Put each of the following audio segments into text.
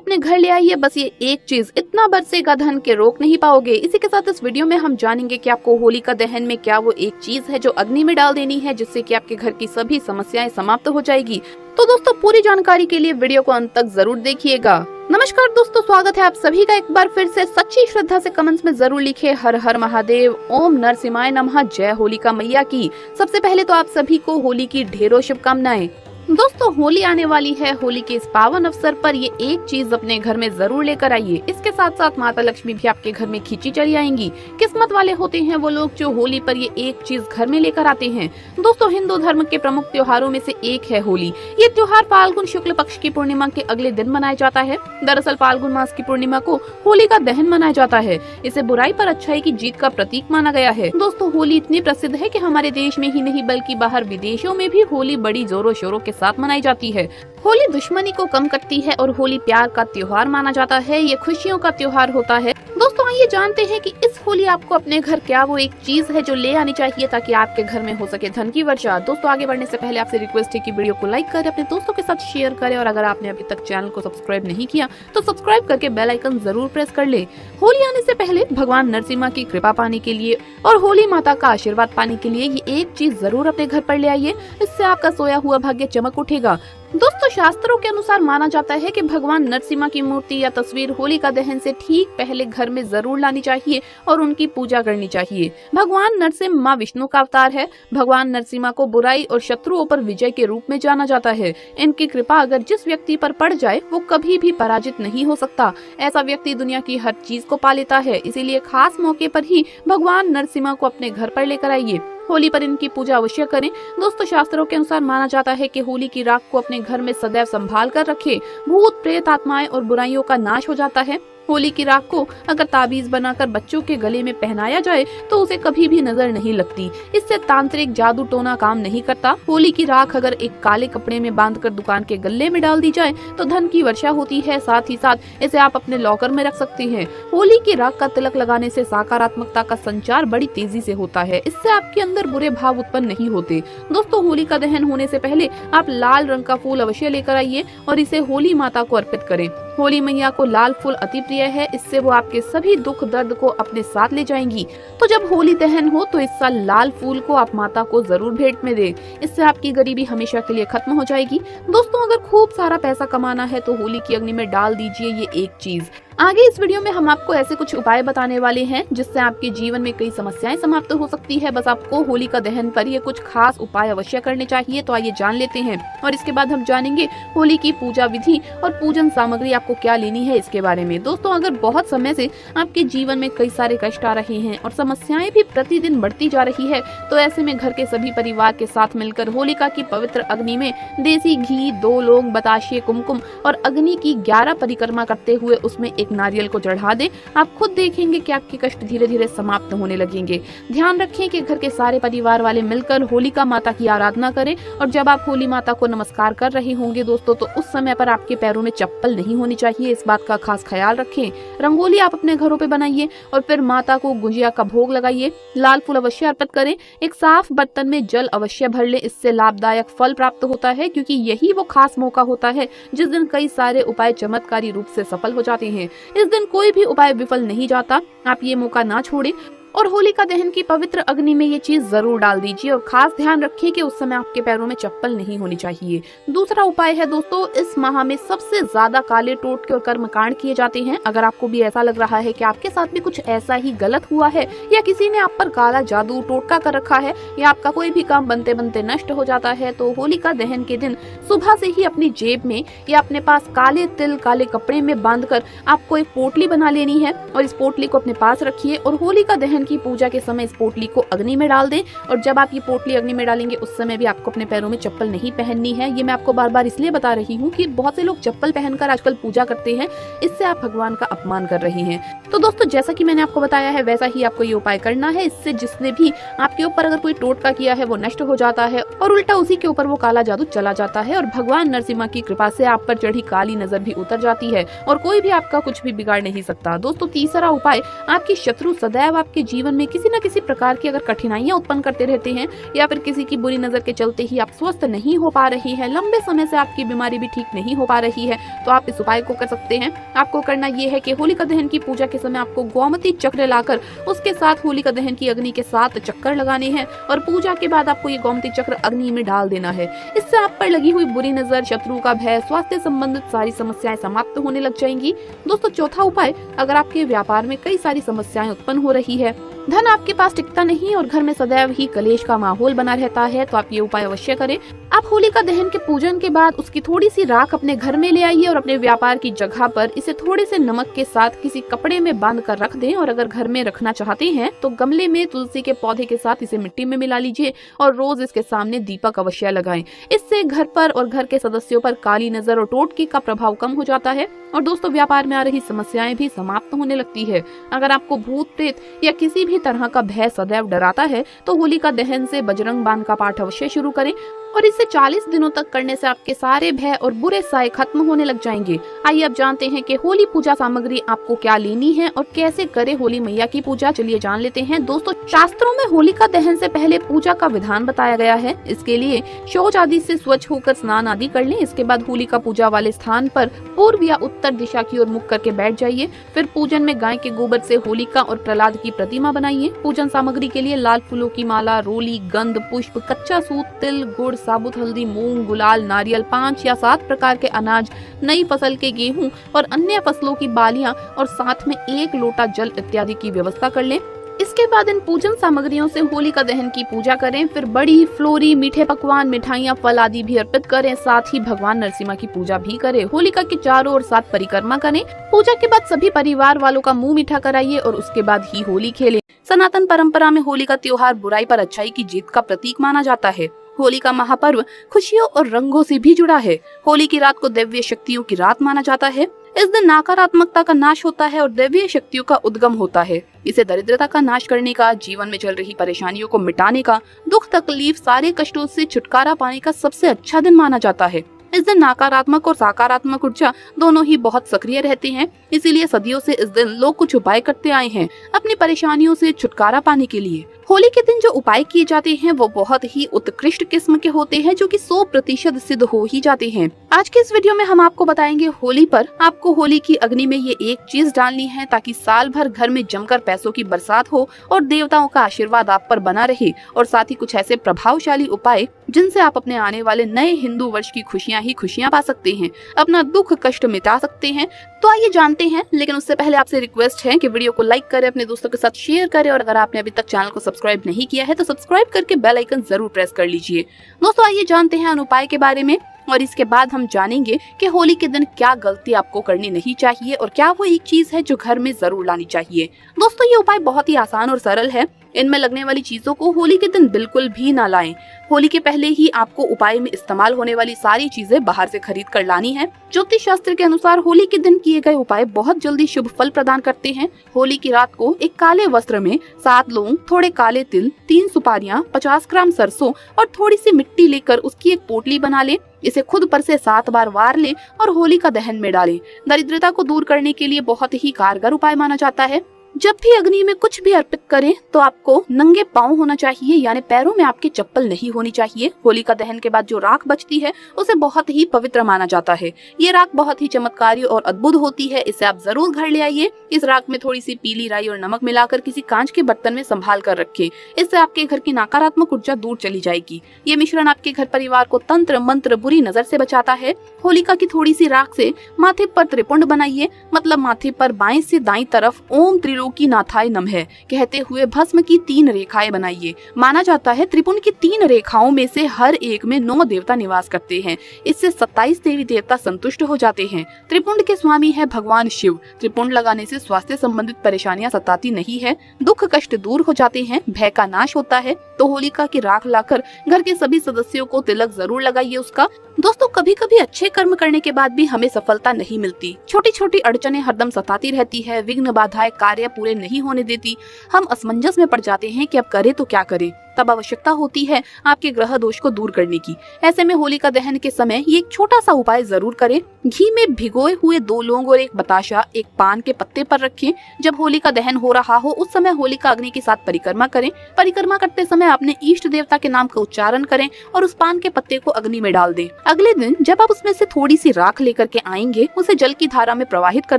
अपने घर ले आइए, बस ये एक चीज इतना बरसेगा धन के रोक नहीं पाओगे। इसी के साथ इस वीडियो में हम जानेंगे कि आपको होलिका दहन में क्या वो एक चीज है जो अग्नि में डाल देनी है, जिससे कि आपके घर की सभी समस्याएं समाप्त हो जाएगी। तो दोस्तों पूरी जानकारी के लिए वीडियो को अंत तक जरूर देखिएगा। नमस्कार दोस्तों, स्वागत है आप सभी का एक बार फिर से। सच्ची श्रद्धा से कमेंट्स में जरूर लिखे हर हर महादेव, ओम नरसिम्हाय नमः, जय होलिका मैया की। सबसे पहले तो आप सभी को होली की ढेरों शुभकामनाएं। दोस्तों होली आने वाली है, होली के इस पावन अवसर पर ये एक चीज अपने घर में जरूर लेकर आइए। इसके साथ साथ माता लक्ष्मी भी आपके घर में खींची चली आएंगी। किस्मत वाले होते हैं वो लोग जो होली पर ये एक चीज घर में लेकर आते हैं। दोस्तों हिंदू धर्म के प्रमुख त्योहारों में से एक है होली। ये त्योहार फाल्गुन शुक्ल पक्ष की पूर्णिमा के अगले दिन मनाया जाता है। दरअसल फाल्गुन मास की पूर्णिमा को होलिका दहन मनाया जाता है। इसे बुराई पर अच्छाई की जीत का प्रतीक माना गया है। दोस्तों होली इतनी प्रसिद्ध है कि हमारे देश में ही नहीं बल्कि बाहर विदेशों में भी होली बड़ी जोरों शोरों के साथ मनाई जाती है। होली दुश्मनी को कम करती है और होली प्यार का त्योहार माना जाता है। ये खुशियों का त्योहार होता है। दोस्तों आइए जानते हैं कि इस होली आपको अपने घर क्या वो एक चीज है जो ले आनी चाहिए ताकि आपके घर में हो सके धन की वर्षा। दोस्तों आगे बढ़ने से पहले आपसे रिक्वेस्ट है कि वीडियो को लाइक करें, अपने दोस्तों के साथ शेयर करें और अगर आपने अभी तक चैनल को सब्सक्राइब नहीं किया तो सब्सक्राइब करके बेल आइकन जरूर प्रेस कर ले। होली आने से पहले भगवान नरसिम्हा की कृपा पाने के लिए और होली माता का आशीर्वाद पाने के लिए ये एक चीज जरूर अपने घर पर ले आइए। इससे आपका सोया हुआ भाग्य चमक उठेगा। दोस्तों शास्त्रों के अनुसार माना जाता है कि भगवान नरसिम्हा की मूर्ति या तस्वीर होलिका दहन से ठीक पहले घर में जरूर लानी चाहिए और उनकी पूजा करनी चाहिए। भगवान नरसिम्हा माँ विष्णु का अवतार है। भगवान नरसिम्हा को बुराई और शत्रुओं पर विजय के रूप में जाना जाता है। इनकी कृपा अगर जिस व्यक्ति पर पड़ जाए वो कभी भी पराजित नहीं हो सकता। ऐसा व्यक्ति दुनिया की हर चीज को पा लेता है। इसीलिए खास मौके पर ही भगवान नरसिम्हा को अपने घर पर लेकर आइए। होली पर इनकी पूजा अवश्य करें। दोस्तों शास्त्रों के अनुसार माना जाता है कि होली की राख को अपने घर में सदैव संभाल कर रखें। भूत प्रेत आत्माएं और बुराइयों का नाश हो जाता है। होली की राख को अगर ताबीज बनाकर बच्चों के गले में पहनाया जाए तो उसे कभी भी नजर नहीं लगती। इससे तांत्रिक जादू टोना काम नहीं करता। होली की राख अगर एक काले कपड़े में बांधकर दुकान के गले में डाल दी जाए तो धन की वर्षा होती है। साथ ही साथ इसे आप अपने लॉकर में रख सकते हैं। होली की राख का तिलक लगाने से सकारात्मकता का संचार बड़ी तेजी से होता है। इससे आपके अंदर बुरे भाव उत्पन्न नहीं होते। दोस्तों होली का दहन होने से पहले आप लाल रंग का फूल अवश्य लेकर आइए और इसे होली माता को अर्पित करें। होली मैया को लाल फूल अति प्रिय है। इससे वो आपके सभी दुख दर्द को अपने साथ ले जाएंगी। तो जब होली दहन हो तो इस साल लाल फूल को आप माता को जरूर भेंट में दें। इससे आपकी गरीबी हमेशा के लिए खत्म हो जाएगी। दोस्तों अगर खूब सारा पैसा कमाना है तो होली की अग्नि में डाल दीजिए ये एक चीज। आगे इस वीडियो में हम आपको ऐसे कुछ उपाय बताने वाले हैं जिससे आपके जीवन में कई समस्याएं समाप्त हो सकती है। बस आपको होलिका दहन पर ये कुछ खास उपाय अवश्य करने चाहिए। तो आइए जान लेते हैं और इसके बाद हम जानेंगे होली की पूजा विधि और पूजन सामग्री आपको क्या लेनी है इसके बारे में। दोस्तों अगर बहुत समय से आपके जीवन में कई सारे कष्ट आ रहे हैं और समस्याएं भी प्रतिदिन बढ़ती जा रही है तो ऐसे में घर के सभी परिवार के साथ मिलकर होलिका की पवित्र अग्नि में देसी घी, 2 लौंग, बताशे, कुमकुम और अग्नि की 11 परिक्रमा करते हुए उसमें नारियल को चढ़ा दे। आप खुद देखेंगे कि आपके कष्ट धीरे धीरे समाप्त होने लगेंगे। ध्यान रखें कि घर के सारे परिवार वाले मिलकर होलिका माता की आराधना करें और जब आप होली माता को नमस्कार कर रहे होंगे दोस्तों तो उस समय पर आपके पैरों में चप्पल नहीं होनी चाहिए। इस बात का खास ख्याल रखें। रंगोली आप अपने घरों पे बनाइए और फिर माता को गुजिया का भोग लगाइए। लाल फूल अवश्य अर्पित करें। एक साफ बर्तन में जल अवश्य भर लें। इससे लाभदायक फल प्राप्त होता है क्योंकि यही वो खास मौका होता है जिस दिन कई सारे उपाय चमत्कारी रूप से सफल हो जाते हैं। इस दिन कोई भी उपाय विफल नहीं जाता। आप ये मौका ना छोड़ें और होलिका दहन की पवित्र अग्नि में ये चीज जरूर डाल दीजिए और खास ध्यान रखिए कि उस समय आपके पैरों में चप्पल नहीं होनी चाहिए। दूसरा उपाय है दोस्तों, इस माह में सबसे ज्यादा काले टोटके और कर्मकांड किए जाते हैं। अगर आपको भी ऐसा लग रहा है कि आपके साथ भी कुछ ऐसा ही गलत हुआ है या किसी ने आप पर काला जादू टोटका कर रखा है या आपका कोई भी काम बनते बनते नष्ट हो जाता है तो होलिका दहन के दिन सुबह से ही अपनी जेब में या अपने पास काले तिल काले कपड़े में बांधकर आपको एक पोटली बना लेनी है और इस पोटली को अपने पास रखिए और होलिका दहन की पूजा के समय इस पोटली को अग्नि में डाल दें। और जब आप ये पोटली अग्नि में डालेंगे उस समय भी आपको अपने पैरों में चप्पल नहीं पहननी है। ये मैं आपको बार बार इसलिए बता रही हूँ कि बहुत से लोग चप्पल पहनकर आजकल पूजा करते हैं। इससे आप भगवान का अपमान कर रहे हैं। तो दोस्तों जैसा कि मैंने आपको बताया है वैसा ही आपको ये उपाय करना है। इससे जिसने भी आपके ऊपर अगर कोई टोटका किया है वो नष्ट हो जाता है और उल्टा उसी के ऊपर वो काला जादू चला जाता है और भगवान नरसिम्हा की कृपा से आप पर चढ़ी काली नजर भी उतर जाती है और कोई भी आपका कुछ भी बिगाड़ नहीं सकता। दोस्तों तीसरा उपाय, आपके शत्रु सदैव आपके जीवन में किसी न किसी प्रकार की अगर कठिनाइयां उत्पन्न करते रहते हैं या फिर किसी की बुरी नजर के चलते ही आप स्वस्थ नहीं हो पा रही है, लंबे समय से आपकी बीमारी भी ठीक नहीं हो पा रही है, तो आप इस उपाय को कर सकते हैं। आपको करना ये है कि होलिका दहन की पूजा के समय आपको गोमती चक्र लाकर उसके साथ होलिका दहन की अग्नि के 7 चक्कर लगाने हैं और पूजा के बाद आपको ये गोमती चक्र अग्नि में डाल देना है। इससे आप पर लगी हुई बुरी नजर, शत्रु का भय, स्वास्थ्य संबंधित सारी समस्याएं समाप्त होने लग जाएंगी। दोस्तों, चौथा उपाय, अगर आपके व्यापार में कई सारी समस्याएं उत्पन्न हो रही है, धन आपके पास टिकता नहीं और घर में सदैव ही कलेश का माहौल बना रहता है, तो आप ये उपाय अवश्य करें। आप होलिका दहन के पूजन के बाद उसकी थोड़ी सी राख अपने घर में ले आइए और अपने व्यापार की जगह पर इसे थोड़े से नमक के साथ किसी कपड़े में बांध कर रख दें और अगर घर में रखना चाहते हैं तो गमले में तुलसी के पौधे के साथ इसे मिट्टी में मिला लीजिए और रोज इसके सामने दीपक अवश्य लगाएं। इससे घर पर और घर के सदस्यों पर काली नजर और टोटके का प्रभाव कम हो जाता है और दोस्तों, व्यापार में आ रही समस्याएं भी समाप्त होने लगती है। अगर आपको भूत प्रेत या किसी भी तरह का भय सदैव डराता है तो होलिका दहन से बजरंग बाण का पाठ अवश्य शुरू करें और इसे 40 दिनों तक करने से आपके सारे भय और बुरे साए खत्म होने लग जाएंगे। आइए अब जानते हैं कि होली पूजा सामग्री आपको क्या लेनी है और कैसे करें होली मैया की पूजा। चलिए जान लेते हैं। दोस्तों, शास्त्रों में होलिका दहन से पहले पूजा का विधान बताया गया है। इसके लिए शौच आदि से स्वच्छ होकर स्नान आदि कर लें। इसके बाद होलिका पूजा वाले स्थान पर पूर्व या उत्तर दिशा की ओर मुख करके बैठ जाइए। फिर पूजन में गाय के गोबर से होलिका और प्रहलाद की प्रतिमा बनाइए। पूजन सामग्री के लिए लाल फूलों की माला, रोली, गंध, पुष्प, कच्चा सूत, तिल, गुड़, साबुत हल्दी, मूंग, गुलाल, नारियल, 5 या 7 प्रकार के अनाज, नई फसल के गेहूं और अन्य फसलों की बालियां और साथ में 1 लोटा जल इत्यादि की व्यवस्था कर लें। इसके बाद इन पूजन सामग्रियों से होलिका दहन की पूजा करें। फिर बड़ी, फ्लोरी, मीठे पकवान, मिठाइयाँ, फल आदि भी अर्पित करें। साथ ही भगवान नरसिम्हा की पूजा भी करें। होलिका के चारों ओर 7 परिक्रमा करें। पूजा के बाद सभी परिवार वालों का मुंह मीठा कराइए और उसके बाद ही होली खेलें। सनातन परंपरा में होली का त्योहार बुराई पर अच्छाई की जीत का प्रतीक माना जाता है। होली का महापर्व खुशियों और रंगों से भी जुड़ा है। होली की रात को दिव्य शक्तियों की रात माना जाता है। इस दिन नकारात्मकता का नाश होता है और दिव्य शक्तियों का उद्गम होता है। इसे दरिद्रता का नाश करने का, जीवन में चल रही परेशानियों को मिटाने का, दुख तकलीफ सारे कष्टों से छुटकारा पाने का सबसे अच्छा दिन माना जाता है। इस दिन नकारात्मक और सकारात्मक ऊर्जा दोनों ही बहुत सक्रिय रहते हैं। इसीलिए सदियों से इस दिन लोग कुछ उपाय करते आए हैं अपनी परेशानियों से छुटकारा पाने के लिए। होली के दिन जो उपाय किए जाते हैं वो बहुत ही उत्कृष्ट किस्म के होते हैं, जो कि 100% सिद्ध हो ही जाते हैं। आज के इस वीडियो में हम आपको बताएंगे होली पर आपको होली की अग्नि में ये एक चीज डालनी है ताकि साल भर घर में जमकर पैसों की बरसात हो और देवताओं का आशीर्वाद आप पर बना रहे, और साथ ही कुछ ऐसे प्रभावशाली उपाय जिनसे आप अपने आने वाले नए हिंदू वर्ष की खुशियां ही खुशियां पा सकते हैं, अपना दुख कष्ट मिटा सकते हैं। तो आइए जानते हैं, लेकिन उससे पहले आपसे रिक्वेस्ट है कि वीडियो को लाइक करें, अपने दोस्तों के साथ शेयर करें और अगर आपने अभी तक चैनल को सब्सक्राइब नहीं किया है तो सब्सक्राइब करके बेल आइकन जरूर प्रेस कर लीजिए। दोस्तों, आइए जानते हैं उन उपाय के बारे में और इसके बाद हम जानेंगे कि होली के दिन क्या गलती आपको करनी नहीं चाहिए और क्या वो एक चीज है जो घर में जरूर लानी चाहिए। दोस्तों, ये उपाय बहुत ही आसान और सरल है। इनमें लगने वाली चीजों को होली के दिन बिल्कुल भी ना लाएं। होली के पहले ही आपको उपाय में इस्तेमाल होने वाली सारी चीजें बाहर से खरीद कर लानी है। ज्योतिष शास्त्र के अनुसार होली के दिन किए गए उपाय बहुत जल्दी शुभ फल प्रदान करते हैं। होली की रात को एक काले वस्त्र में 7 लौंग, थोड़े काले तिल, 3 सुपारियां, 50 ग्राम सरसों और थोड़ी सी मिट्टी लेकर उसकी एक पोटली बना ले। इसे खुद पर से 7 बार वार ले और होली का दहन में डालें। दरिद्रता को दूर करने के लिए बहुत ही कारगर उपाय माना जाता है। जब भी अग्नि में कुछ भी अर्पित करें तो आपको नंगे पांव होना चाहिए, यानी पैरों में आपके चप्पल नहीं होनी चाहिए। होलिका दहन के बाद जो राख बचती है उसे बहुत ही पवित्र माना जाता है। ये राख बहुत ही चमत्कारी और अद्भुत होती है। इसे आप जरूर घर ले आइए। इस राख में थोड़ी सी पीली राई और नमक मिलाकर किसी कांच के बर्तन में संभाल कर रखें। इससे आपके घर की नकारात्मक ऊर्जा दूर चली जाएगी। ये मिश्रण आपके घर परिवार को तंत्र मंत्र बुरी नजर से बचाता है। होलिका की थोड़ी सी राख से माथे पर त्रिपुंड बनाइए, मतलब माथे पर बाएं से दाईं तरफ ओम त्रिलोकी नाथाय नमः कहते हुए भस्म की 3 रेखाएं बनाइए। माना जाता है त्रिपुंड की 3 रेखाओं में से हर एक में 9 देवता निवास करते हैं। इससे 27 देवी देवता संतुष्ट हो जाते हैं। त्रिपुंड के स्वामी है भगवान शिव। त्रिपुंड लगाने से स्वास्थ्य संबंधित परेशानियां सताती नहीं है, दुख कष्ट दूर हो जाते हैं, भय का नाश होता है। तो होलिका की राख लाकर घर के सभी सदस्यों को तिलक जरूर लगाइए उसका। दोस्तों, कभी कभी अच्छे कर्म करने के बाद भी हमें सफलता नहीं मिलती। छोटी छोटी अड़चनें हरदम सताती रहती है, विघ्न बाधाएं कार्य पूरे नहीं होने देती। हम असमंजस में पड़ जाते हैं कि अब करें तो क्या करें। तब आवश्यकता होती है आपके ग्रह दोष को दूर करने की। ऐसे में होलिका दहन के समय ये एक छोटा सा उपाय जरूर करें। घी में भिगोए हुए 2 लौंग और एक बताशा एक पान के पत्ते पर रखें। जब होलिका दहन हो रहा हो उस समय होलिका अग्नि के साथ परिक्रमा करें। परिक्रमा करते समय अपने इष्ट देवता के नाम का उच्चारण करें और उस पान के पत्ते को अग्नि में डाल दें। अगले दिन जब आप उसमें से थोड़ी सी राख लेकर के आएंगे उसे जल की धारा में प्रवाहित कर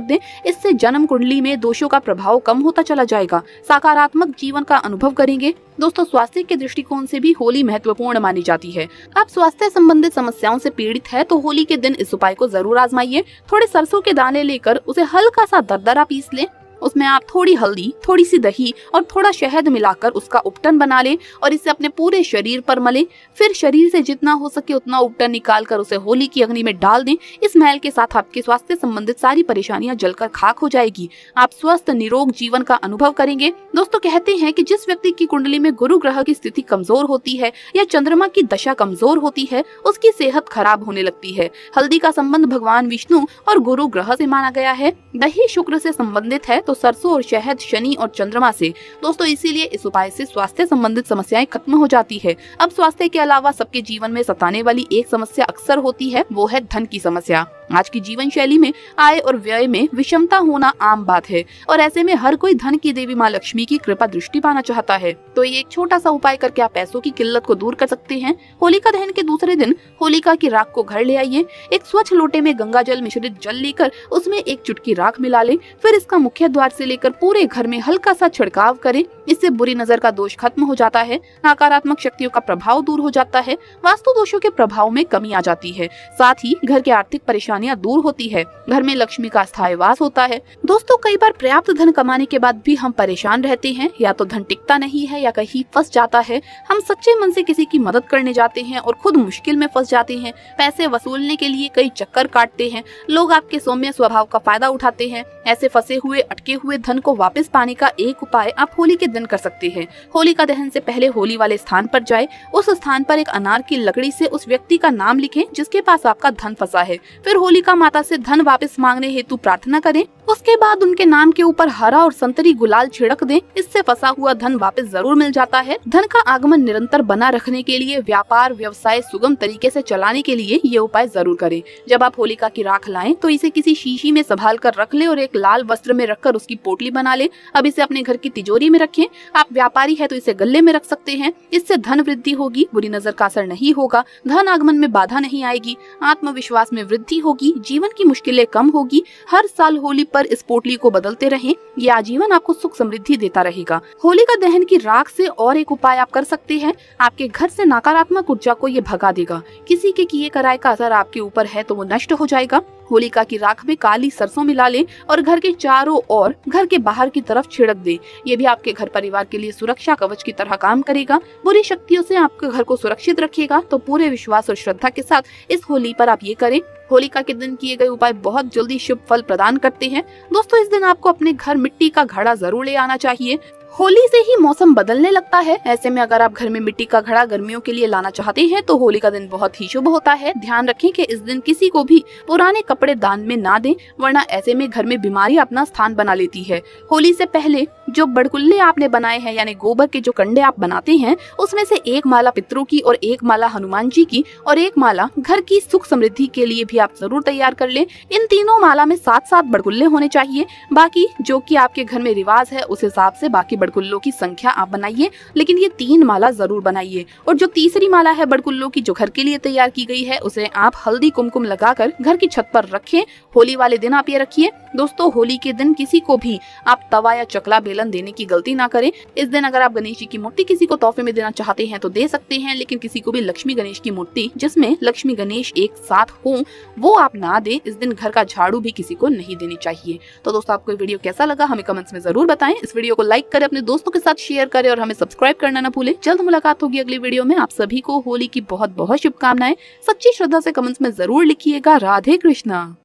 दें। इससे जन्म कुंडली में दोषों का प्रभाव कम होता चला जाएगा, सकारात्मक जीवन का अनुभव करेंगे। दोस्तों, स्वास्थ्य के दृष्टिकोण से भी होली महत्वपूर्ण मानी जाती है। आप स्वास्थ्य संबंधित समस्याओं से पीड़ित है तो होली के दिन इस उपाय को जरूर आजमाइए। थोड़े सरसों के दाने लेकर उसे हल्का सा दरदरा पीस लें। उसमें आप थोड़ी हल्दी, थोड़ी सी दही और थोड़ा शहद मिलाकर उसका उपटन बना लें और इसे अपने पूरे शरीर पर मलें। फिर शरीर से जितना हो सके उतना उपटन निकालकर उसे होली की अग्नि में डाल दें। इस मैल के साथ आपके स्वास्थ्य संबंधित सारी परेशानियां जलकर खाक हो जाएगी। आप स्वस्थ निरोग जीवन का अनुभव करेंगे। दोस्तों, कहते हैं कि जिस व्यक्ति की कुंडली में गुरु ग्रह की स्थिति कमजोर होती है या चंद्रमा की दशा कमजोर होती है उसकी सेहत खराब होने लगती है। हल्दी का संबंध भगवान विष्णु और गुरु ग्रह से माना गया है। दही शुक्र से संबंधित है तो सरसों और शहद शनि और चंद्रमा से। दोस्तों, इसीलिए इस उपाय से स्वास्थ्य संबंधित समस्याएं खत्म हो जाती है। अब स्वास्थ्य के अलावा सबके जीवन में सताने वाली एक समस्या अक्सर होती है, वो है धन की समस्या। आज की जीवन शैली में आय और व्यय में विषमता होना आम बात है और ऐसे में हर कोई धन की देवी माँ लक्ष्मी की कृपा दृष्टि पाना चाहता है। तो ये एक छोटा सा उपाय करके आप पैसों की किल्लत को दूर कर सकते हैं। होलिका दहन के दूसरे दिन होलिका की राख को घर ले आइए। एक स्वच्छ लोटे में गंगा जल मिश्रित जल लेकर उसमें एक चुटकी राख मिला लें। फिर इसका मुख्य द्वार से लेकर पूरे घर में हल्का सा छिड़काव करें। इससे बुरी नजर का दोष खत्म हो जाता है, नकारात्मक शक्तियों का प्रभाव दूर हो जाता है, वास्तु दोषों के प्रभाव में कमी आ जाती है। साथ ही घर की आर्थिक परेशानियां दूर होती है, घर में लक्ष्मी का स्थायी वास होता है। दोस्तों, कई बार पर्याप्त धन कमाने के बाद भी हम परेशान रहते हैं, या तो धन टिकता नहीं है या कहीं फंस जाता है। हम सच्चे मन से किसी की मदद करने जाते हैं और खुद मुश्किल में फंस जाते हैं। पैसे वसूलने के लिए कई चक्कर काटते हैं। लोग आपके सौम्य स्वभाव का फायदा उठाते हैं। ऐसे फंसे हुए अटके हुए धन को वापस पाने का एक उपाय आप होली के दिन कर सकते हैं। होलिका दहन से पहले होली वाले स्थान पर जाए। उस स्थान पर एक अनार की लकड़ी से उस व्यक्ति का नाम लिखें जिसके पास आपका धन फंसा है। फिर होलिका माता से धन वापस मांगने हेतु प्रार्थना करें। उसके बाद उनके नाम के ऊपर हरा और संतरी गुलाल छिड़क दें। इससे फंसा हुआ धन वापस जरूर मिल जाता है। धन का आगमन निरंतर बना रखने के लिए, व्यापार व्यवसाय सुगम तरीके से चलाने के लिए ये उपाय जरूर करें। जब आप होलिका की राख लाएं तो इसे किसी शीशी में संभाल कर रख ले और एक लाल वस्त्र में रखकर उसकी पोटली बना ले। अब इसे अपने घर की तिजोरी में रखें। आप व्यापारी है तो इसे गले में रख सकते हैं। इससे धन वृद्धि होगी, बुरी नजर का असर नहीं होगा, धन आगमन में बाधा नहीं आएगी, आत्मविश्वास में वृद्धि होगी, जीवन की मुश्किलें कम होगी। हर साल होली पर इस पोटली को बदलते रहें। ये आजीवन आपको सुख समृद्धि देता रहेगा। होलिका दहन की राख से और एक उपाय आप कर सकते हैं। आपके घर से नकारात्मक ऊर्जा को ये भगा देगा। किसी के किए कराए का असर आपके ऊपर है तो वो नष्ट हो जाएगा। होलिका की राख में काली सरसों मिला लें और घर के चारों ओर, घर के बाहर की तरफ छिड़क दें। ये भी आपके घर परिवार के लिए सुरक्षा कवच की तरह काम करेगा, बुरी शक्तियों से आपके घर को सुरक्षित रखेगा। तो पूरे विश्वास और श्रद्धा के साथ इस होली पर आप ये करें। होलिका के दिन किए गए उपाय बहुत जल्दी शुभ फल प्रदान करते हैं। दोस्तों, इस दिन आपको अपने घर मिट्टी का घड़ा जरूर ले आना चाहिए। होली से ही मौसम बदलने लगता है। ऐसे में अगर आप घर में मिट्टी का घड़ा गर्मियों के लिए लाना चाहते हैं तो होली का दिन बहुत ही शुभ होता है। ध्यान रखें कि इस दिन किसी को भी पुराने कपड़े दान में ना दें, वरना ऐसे में घर में बीमारी अपना स्थान बना लेती है। होली से पहले जो बड़कुल्ले आपने बनाए हैं, यानी गोबर के जो कंडे आप बनाते हैं, उसमें से एक माला पितरों की और एक माला हनुमान जी की और एक माला घर की सुख समृद्धि के लिए भी आप जरूर तैयार कर लें। इन तीनों माला में 7-7 बड़कुल्ले होने चाहिए। बाकी जो कि आपके घर में रिवाज है उस हिसाब से बाकी बड़कुल्लों की संख्या आप बनाइए, लेकिन ये 3 माला जरूर बनाइए। और जो तीसरी माला है बड़कुल्लों की जो घर के लिए तैयार की गई है, उसे आप हल्दी कुमकुम लगाकर घर की छत पर रखें। होली वाले दिन आप ये रखिए। दोस्तों, होली के दिन किसी को भी आप तवा या चकला बेलन देने की गलती ना करें। इस दिन अगर आप गणेश जी की मूर्ति किसी को तोहफे में देना चाहते हैं तो दे सकते हैं, लेकिन किसी को भी लक्ष्मी गणेश की मूर्ति जिसमें लक्ष्मी गणेश एक साथ हो वो आप ना दें। इस दिन घर का झाड़ू भी किसी को नहीं देनी चाहिए। तो दोस्तों, आपको वीडियो कैसा लगा हमें कमेंट्स में जरूर बताएं। इस वीडियो को लाइक करें, अपने दोस्तों के साथ शेयर करें और हमें सब्सक्राइब करना ना भूलें। जल्द मुलाकात होगी अगली वीडियो में। आप सभी को होली की बहुत बहुत शुभकामनाएं। सच्ची श्रद्धा से कमेंट्स में जरूर लिखिएगा। राधे कृष्णा।